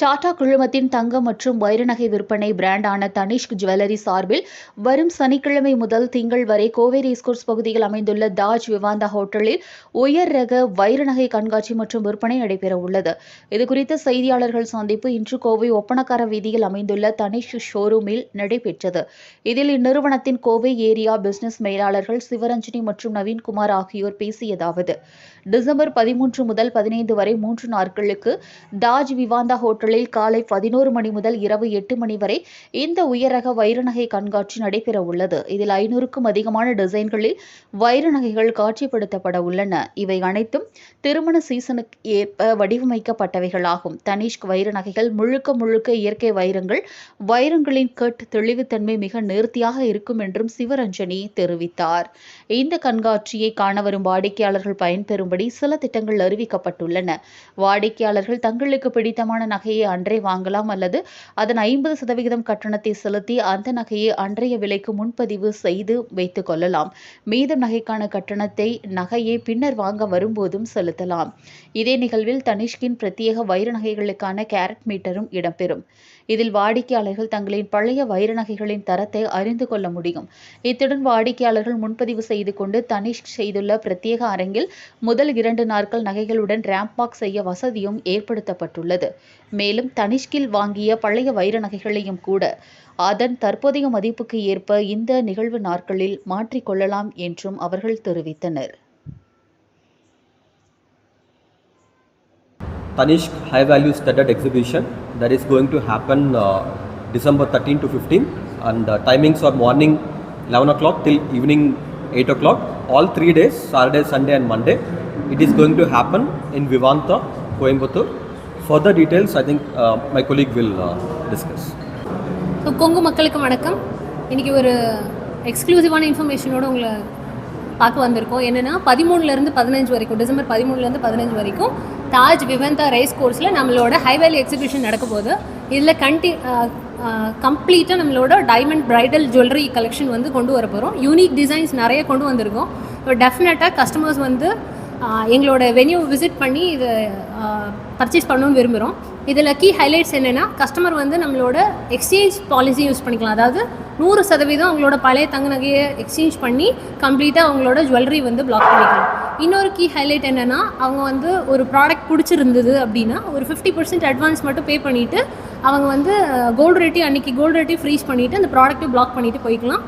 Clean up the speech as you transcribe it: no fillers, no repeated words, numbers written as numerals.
டாடா குழுமத்தின் தங்கம் மற்றும் வைர நகை விற்பனை பிராண்டான தனிஷ்க் ஜுவல்லரி சார்பில் வரும் சனிக்கிழமை முதல் திங்கள் வரை கோவை ரேஸ்கோர்ஸ் பகுதியில் அமைந்துள்ள தாஜ் விவாந்தா ஹோட்டலில் உயர் ரக வைர நகை கண்காட்சி மற்றும் விற்பனை நடைபெறவுள்ளது. இதுகுறித்த செய்தியாளர்கள் சந்திப்பு இன்று கோவை ஒப்பனக்கார வீதியில் அமைந்துள்ள தனிஷ்க் ஷோரூமில் நடைபெற்றது. இதில் இந்நிறுவனத்தின் கோவை ஏரியா பிசினஸ் மேலாளர்கள் சிவரஞ்சனி மற்றும் நவீன்குமார் ஆகியோர் பேசியதாவது: டிசம்பர் 13 முதல் 15 வரை 3 நாட்களுக்கு தாஜ் விவாந்தா ஹோட்டலில் காலை 11 மணி முதல் இரவு 8 மணி வரை இந்த உயர்ரக வைர நகை கண்காட்சி நடைபெற உள்ளது. இதில் 500க்கும் அதிகமான டிசைன்களில் வைர நகைகள் காட்சிப்படுத்தப்பட உள்ளன. இவை அனைத்தும் திருமண சீசனுக்கு ஏற்ப வடிவமைக்கப்பட்டவைகளாகும். தனிஷ்க் வைர நகைகள் முழுக்க இயற்கை வைரங்கள். வைரங்களின் கட் தெளிவுத்தன்மை மிக நேர்த்தியாக இருக்கும் என்றும் சிவரஞ்சனி தெரிவித்தார். இந்த கண்காட்சியை காண வரும் வாடிக்கையாளர்கள் பயன்பெறும்படி சில திட்டங்கள் அறிவிக்கப்பட்டுள்ளன. வாடிக்கையாளர்கள் தங்களுக்கு பிடித்தமான நகையை அன்றே வாங்கலாம் அல்லது அதன் 50% கட்டணத்தை செலுத்தி அந்த நகையை அன்றைய விலைக்கு முன்பதிவு செய்து வைத்துக் கொள்ளலாம். மீதம் நகைக்கான கட்டணத்தை நகையை பின்னர் வாங்க வரும்போதும் செலுத்தலாம். இதே நிகழ்வில் தனிஷ்கின் பிரத்யேக வைர நகைகளுக்கான கேரட் மீட்டரும் இடம்பெறும். இதில் வாடிக்கையாளர்கள் தங்களின் பழைய வைர நகைகளின் தரத்தை அறிந்து கொள்ள முடியும். இத்துடன் வாடிக்கையாளர்கள் முன்பதிவு செய்து கொண்டு தனிஷ்க் செய்துள்ள பிரத்யேக அரங்கில் முதல் 2 நாட்கள் நகைகளுடன் ரேம்ப் வாக் செய்ய வசதியும் ஏற்படுத்தப்பட்டுள்ளது. மேலும் தனிஷ்கில் வாங்கிய பழைய வைர நகைகளையும் கூட அதன் தற்போதைய மதிப்புக்கு ஏற்ப இந்த நிகழ்வு நாட்களில் மாற்றிக்கொள்ளலாம் என்றும் அவர்கள் தெரிவித்தனர். Tanishq High Value Studded Exhibition that is going to happen December 13 to 15, and timings are morning 11 o'clock till evening 8 o'clock, all 3 days, Saturday, Sunday and Monday. It is going to happen in Vivanta, Coimbatore. Further details I think my colleague will discuss. So Kongu மக்களுக்கு வணக்கம். இன்றைக்கி ஒரு எக்ஸ்க்ளூசிவான இன்ஃபர்மேஷனோடு உங்களை பார்க்க வந்திருக்கோம். என்னென்னா 13லேருந்து 15 வரைக்கும், December 13லேருந்து 15 வரைக்கும் தாஜ் விவந்தா ரேஸ் கோர்ஸில் நம்மளோட ஹை வேல்யூ எக்ஸிபிஷன் நடக்க போகுது. இதில் கம்ப்ளீட்டாக நம்மளோட டைமண்ட் பிரைடல் ஜுவல்லரி கலெக்ஷன் வந்து கொண்டு வர போகிறோம். யூனிக் டிசைன்ஸ் நிறைய கொண்டு வந்திருக்கோம். இப்போ டெஃபினட்டாக கஸ்டமர்ஸ் வந்து எங்களோட வென்யூ விசிட் பண்ணி இதை பர்ச்சேஸ் பண்ணணும்னு விரும்புகிறோம். இதில் கீ ஹைலைட்ஸ் என்னென்னா, கஸ்டமர் வந்து நம்மளோட எக்ஸ்சேஞ்ச் பாலிசி யூஸ் பண்ணிக்கலாம். அதாவது 100% அவங்களோட பழைய தங்க நகையை எக்ஸ்சேஞ்ச் பண்ணி கம்ப்ளீட்டாக அவங்களோட ஜுவல்லரி வந்து பிளாக் பண்ணிக்கலாம். இன்னொரு கீ ஹைலைட் என்னென்னா, அவங்க வந்து ஒரு ப்ராடக்ட் பிடிச்சிருந்தது அப்படின்னா ஒரு 50% அட்வான்ஸ் மட்டும் பே பண்ணிவிட்டு அவங்க வந்து கோல்டு ரேட்டையும் ஃப்ரீஸ் பண்ணிவிட்டு அந்த ப்ராடக்ட்டை பிளாக் பண்ணிவிட்டு போய்க்கலாம்.